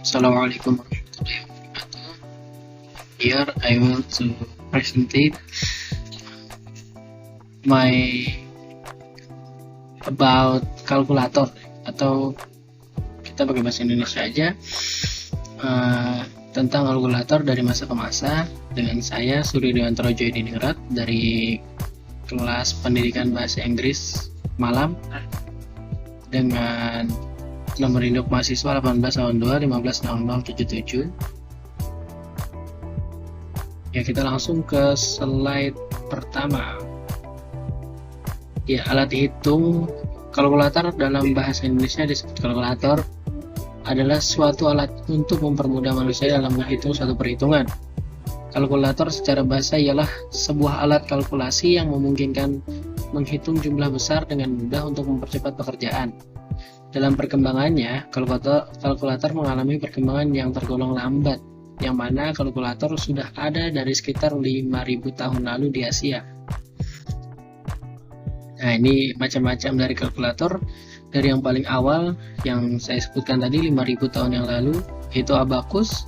Assalamualaikum warahmatullahi wabarakatuh. Here I want to presentate my about kalkulator atau kita pakai bahasa Indonesia aja, tentang kalkulator dari masa ke masa dengan saya Suryo Dewantara Joydiningrat dari kelas pendidikan bahasa Inggris Malam dengan nomor induk mahasiswa 1882 150077. Ya, kita langsung ke slide pertama. Ya, alat hitung kalkulator dalam bahasa Indonesia disebut kalkulator adalah suatu alat untuk mempermudah manusia dalam menghitung suatu perhitungan. Kalkulator secara bahasa ialah sebuah alat kalkulasi yang memungkinkan menghitung jumlah besar dengan mudah untuk mempercepat pekerjaan. Dalam perkembangannya, kalkulator mengalami perkembangan yang tergolong lambat, yang mana kalkulator sudah ada dari sekitar 5.000 tahun lalu di Asia. Nah, ini macam-macam dari kalkulator. Dari yang paling awal, yang saya sebutkan tadi 5.000 tahun yang lalu, yaitu abacus.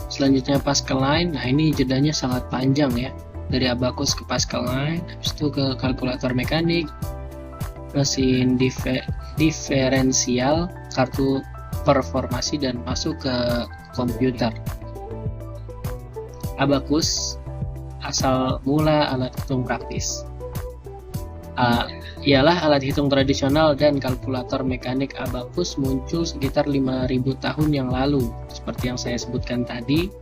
Selanjutnya Pascaline. Nah, ini jedanya sangat panjang ya. Dari abacus ke Pascaline, habis itu ke kalkulator mekanik, mesin diferensial, kartu performasi, dan masuk ke komputer. Abacus asal mula alat hitung praktis. Ialah alat hitung tradisional, dan kalkulator mekanik abacus muncul sekitar 5.000 tahun yang lalu. Seperti yang saya sebutkan tadi,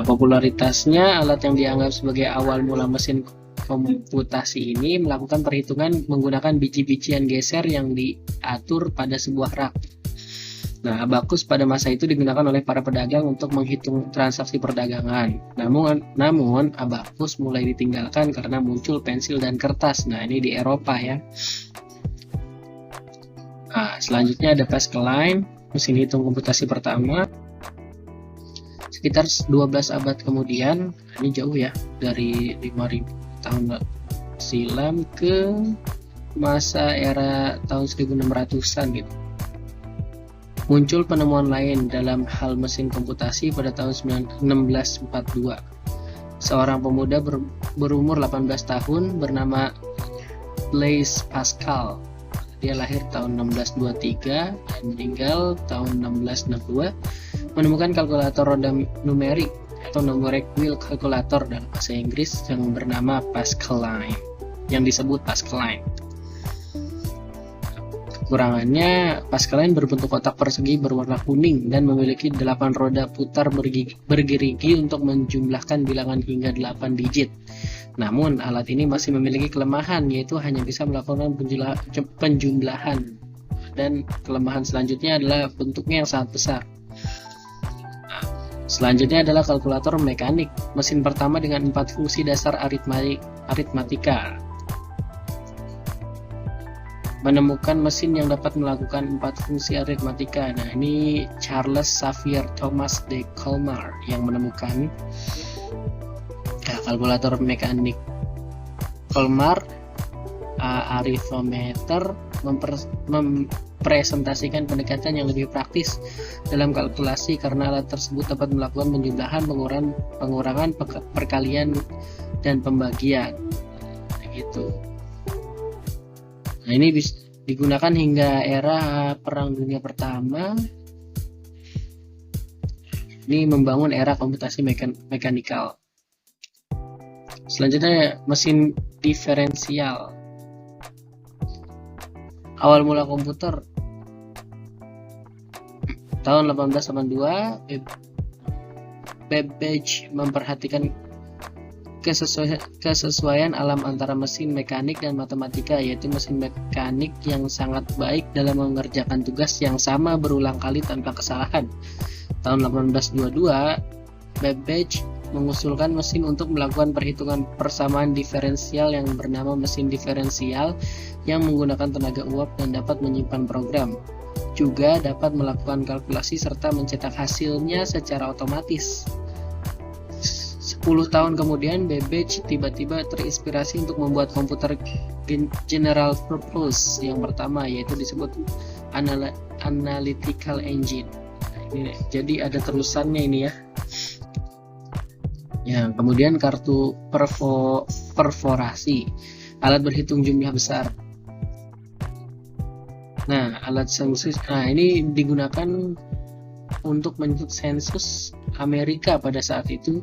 popularitasnya alat yang dianggap sebagai awal mula mesin komputasi ini melakukan perhitungan menggunakan biji-bijian geser yang diatur pada sebuah rak. Nah, abacus pada masa itu digunakan oleh para pedagang untuk menghitung transaksi perdagangan. Namun abacus mulai ditinggalkan karena muncul pensil dan kertas. Nah, ini di Eropa ya. Nah, selanjutnya ada Pascaline, mesin hitung komputasi pertama. Sekitar 12 abad kemudian, ini jauh ya, dari 5.000 tahun silam ke masa era tahun 1600-an gitu. Muncul penemuan lain dalam hal mesin komputasi pada tahun 1642. Seorang pemuda berumur 18 tahun bernama Blaise Pascal. Dia lahir tahun 1623 dan meninggal tahun 1662. Menemukan kalkulator roda numerik atau numeric wheel calculator dalam bahasa Inggris yang bernama Pascaline, yang disebut Pascaline. Kekurangannya, Pascaline berbentuk kotak persegi berwarna kuning dan memiliki 8 roda putar bergerigi untuk menjumlahkan bilangan hingga 8 digit. Namun, alat ini masih memiliki kelemahan, yaitu hanya bisa melakukan penjumlahan. Dan kelemahan selanjutnya adalah bentuknya yang sangat besar. Selanjutnya adalah kalkulator mekanik, mesin pertama dengan 4 fungsi dasar aritmatika. Menemukan mesin yang dapat melakukan 4 fungsi aritmatika. Nah, ini Charles Xavier Thomas de Colmar yang menemukan kalkulator mekanik. Colmar arithmeter mempresentasikan pendekatan yang lebih praktis dalam kalkulasi karena alat tersebut dapat melakukan penjumlahan, pengurangan, perkalian, dan pembagian. Gitu. Nah, ini digunakan hingga era Perang Dunia Pertama. Ini membangun era komputasi mekanikal. Selanjutnya mesin diferensial. Awal mula komputer tahun 1882, Babbage memperhatikan kesesuaian alam antara mesin mekanik dan matematika, yaitu mesin mekanik yang sangat baik dalam mengerjakan tugas yang sama berulang kali tanpa kesalahan. Tahun 1822, Babbage mengusulkan mesin untuk melakukan perhitungan persamaan diferensial yang bernama mesin diferensial yang menggunakan tenaga uap dan dapat menyimpan program. Juga dapat melakukan kalkulasi serta mencetak hasilnya secara otomatis. 10 tahun kemudian, Babbage tiba-tiba terinspirasi untuk membuat komputer general purpose yang pertama, yaitu disebut Analytical Engine. Nah, ini, jadi ada terusannya ini ya. Ya, kemudian kartu perforasi, alat berhitung jumlah besar. Nah, alat sensus, nah ini digunakan untuk mengikut sensus Amerika pada saat itu.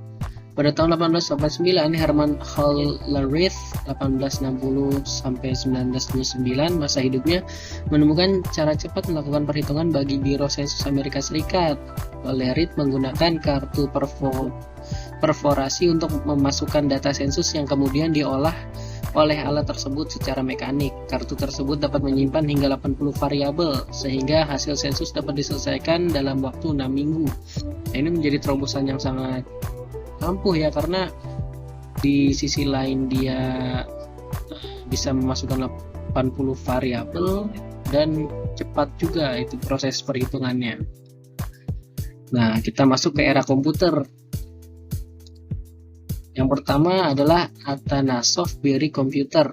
Pada tahun 1889, Herman Hollerith 1860 sampai 1929 masa hidupnya menemukan cara cepat melakukan perhitungan bagi Biro Sensus Amerika Serikat. Hollerith menggunakan kartu perforasi untuk memasukkan data sensus yang kemudian diolah oleh alat tersebut secara mekanik. Kartu tersebut dapat menyimpan hingga 80 variabel, sehingga hasil sensus dapat diselesaikan dalam waktu 6 minggu. Nah, ini menjadi terobosan yang sangat ampuh ya, karena di sisi lain dia bisa memasukkan 80 variabel dan cepat juga itu proses perhitungannya. Nah, kita masuk ke era komputer. Yang pertama adalah Atanasov Berry Computer.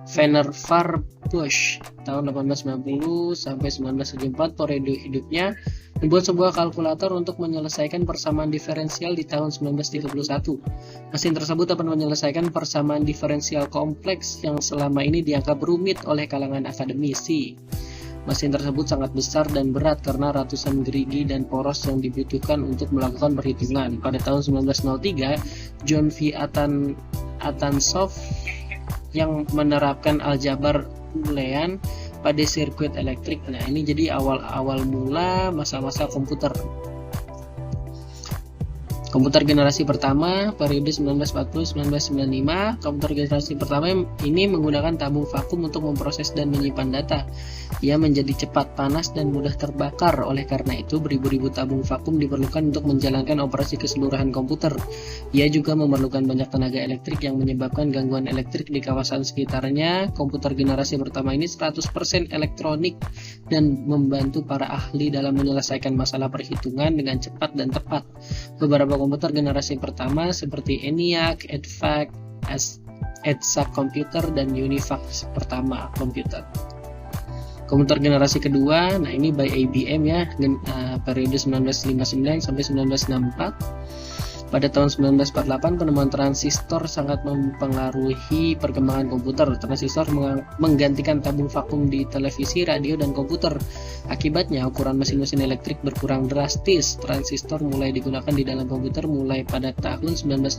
Vannevar Bush tahun 1890 sampai 1974 periode hidupnya membuat sebuah kalkulator untuk menyelesaikan persamaan diferensial di tahun 1931. Mesin tersebut dapat menyelesaikan persamaan diferensial kompleks yang selama ini dianggap rumit oleh kalangan akademisi. Mesin tersebut sangat besar dan berat karena ratusan gerigi dan poros yang dibutuhkan untuk melakukan perhitungan. Pada tahun 1903, John V. Atanasov yang menerapkan aljabar boolean pada sirkuit elektrik. Nah, ini jadi awal mula masa-masa komputer. Komputer generasi pertama periode 1940-1995. Komputer generasi pertama ini menggunakan tabung vakum untuk memproses dan menyimpan data. Ia menjadi cepat panas dan mudah terbakar. Oleh karena itu, beribu-ribu tabung vakum diperlukan untuk menjalankan operasi keseluruhan komputer. Ia juga memerlukan banyak tenaga elektrik yang menyebabkan gangguan elektrik di kawasan sekitarnya. Komputer generasi pertama ini 100% elektronik dan membantu para ahli dalam menyelesaikan masalah perhitungan dengan cepat dan tepat. Beberapa komputer generasi pertama seperti ENIAC, EDVAC, EDSA Computer, dan UNIVAC pertama komputer. Komputer generasi kedua, nah ini by IBM ya, periode 1959 sampai 1964. Pada tahun 1948, penemuan transistor sangat mempengaruhi perkembangan komputer. Transistor menggantikan tabung vakum di televisi, radio, dan komputer. Akibatnya, ukuran mesin-mesin elektrik berkurang drastis. Transistor mulai digunakan di dalam komputer mulai pada tahun 56.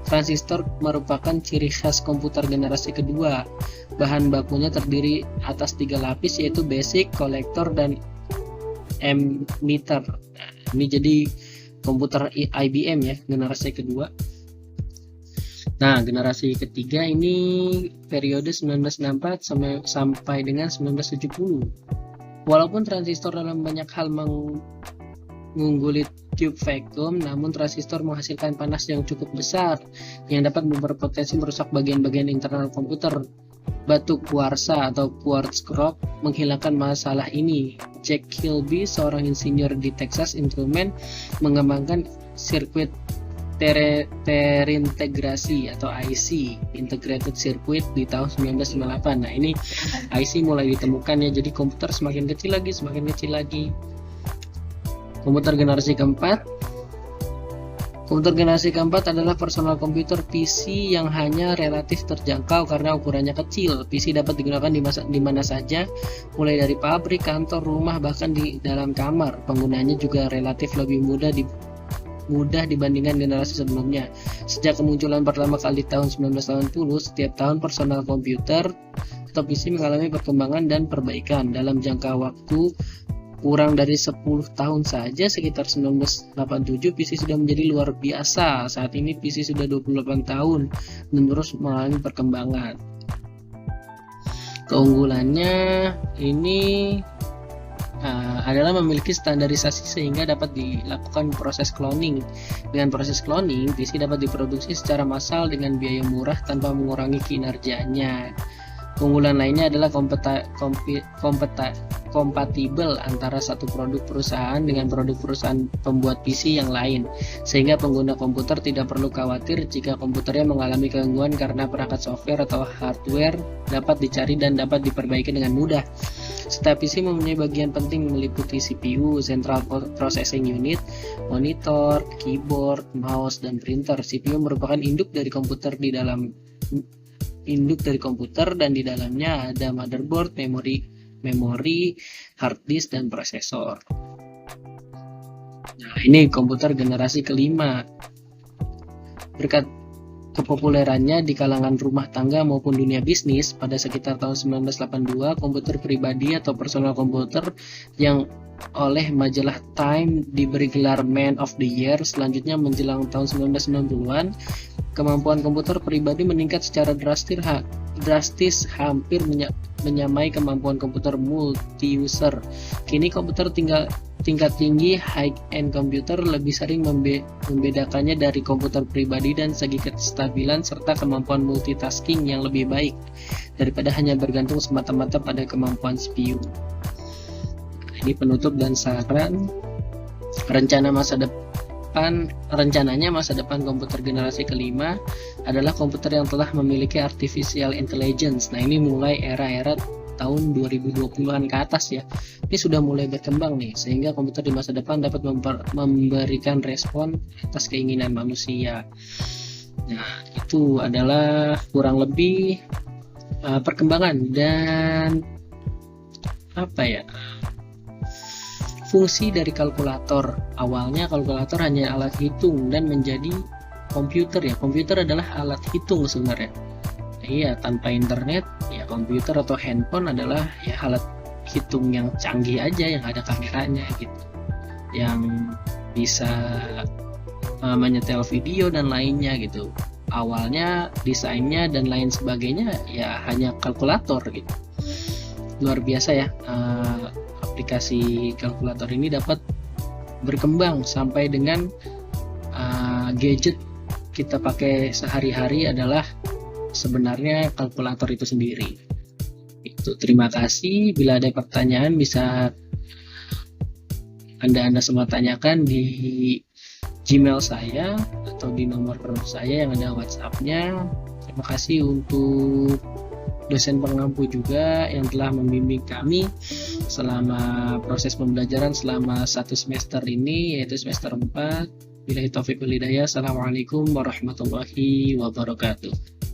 Transistor merupakan ciri khas komputer generasi kedua. Bahan bakunya terdiri atas 3 lapis, yaitu basic, kolektor, dan emitter. Ini jadi komputer IBM ya, generasi kedua. Nah, generasi ketiga ini periode 1964 sampai dengan 1970. Walaupun transistor dalam banyak hal mengungguli tube vacuum, namun transistor menghasilkan panas yang cukup besar yang dapat berpotensi merusak bagian-bagian internal komputer. Batu kuarsa atau quartz crop menghilangkan masalah ini. Jack Kilby, seorang insinyur di Texas Instruments, mengembangkan sirkuit terintegrasi atau IC, Integrated Circuit, di tahun 1998. Nah, ini IC mulai ditemukan ya, jadi komputer semakin kecil lagi. Komputer generasi keempat. Komputer generasi keempat adalah personal komputer PC yang hanya relatif terjangkau karena ukurannya kecil. PC dapat digunakan di mana saja, mulai dari pabrik, kantor, rumah, bahkan di dalam kamar. Penggunanya juga relatif lebih mudah dibandingkan generasi sebelumnya. Sejak kemunculan pertama kali tahun 1980, setiap tahun personal komputer atau PC mengalami perkembangan dan perbaikan. Dalam jangka waktu kurang dari 10 tahun saja, sekitar 1987, PC sudah menjadi luar biasa. Saat ini PC sudah 28 tahun dan terus mengalami perkembangan. Keunggulannya ini adalah memiliki standarisasi sehingga dapat dilakukan proses cloning. Dengan proses cloning, PC dapat diproduksi secara massal dengan biaya murah tanpa mengurangi kinerjanya. Keunggulan lainnya adalah kompatibel antara satu produk perusahaan dengan produk perusahaan pembuat PC yang lain, sehingga pengguna komputer tidak perlu khawatir jika komputernya mengalami gangguan karena perangkat software atau hardware dapat dicari dan dapat diperbaiki dengan mudah. Setiap PC mempunyai bagian penting meliputi CPU, Central Processing Unit, monitor, keyboard, mouse, dan printer. CPU merupakan induk dari komputer dan di dalamnya ada motherboard, memori, hard disk, dan prosesor. Nah, ini komputer generasi kelima. Berkat kepopulerannya di kalangan rumah tangga maupun dunia bisnis, pada sekitar tahun 1982, komputer pribadi atau personal komputer yang oleh majalah Time diberi gelar Man of the Year. Selanjutnya menjelang tahun 1990-an, kemampuan komputer pribadi meningkat secara drastis, hampir menyamai kemampuan komputer multi-user. Kini komputer tingkat tinggi high-end komputer lebih sering membedakannya dari komputer pribadi dan segi kestabilan serta kemampuan multitasking yang lebih baik daripada hanya bergantung semata-mata pada kemampuan CPU. Ini penutup dan saran. Rencananya masa depan komputer generasi kelima adalah komputer yang telah memiliki artificial intelligence. Nah, ini mulai era-era tahun 2020-an ke atas ya. Ini sudah mulai berkembang nih, sehingga komputer di masa depan dapat memberikan respon atas keinginan manusia. Nah, itu adalah kurang lebih perkembangan dan fungsi dari kalkulator. Awalnya kalkulator hanya alat hitung dan menjadi komputer ya. Komputer adalah alat hitung sebenarnya. Iya, tanpa internet ya komputer atau handphone adalah ya alat hitung yang canggih aja, yang ada kameranya gitu, yang bisa menyetel video dan lainnya gitu. Awalnya desainnya dan lain sebagainya ya hanya kalkulator gitu. Luar biasa ya, aplikasi kalkulator ini dapat berkembang sampai dengan gadget kita pakai sehari-hari adalah sebenarnya kalkulator itu sendiri. Itu, terima kasih. Bila ada pertanyaan bisa Anda semua tanyakan di Gmail saya atau di nomor saya yang ada WhatsApp-nya. Terima kasih untuk dosen pengampu juga yang telah membimbing kami selama proses pembelajaran selama 1 semester ini, yaitu semester 4. Billahi taufiq wal hidayah. Assalamualaikum warahmatullahi wabarakatuh.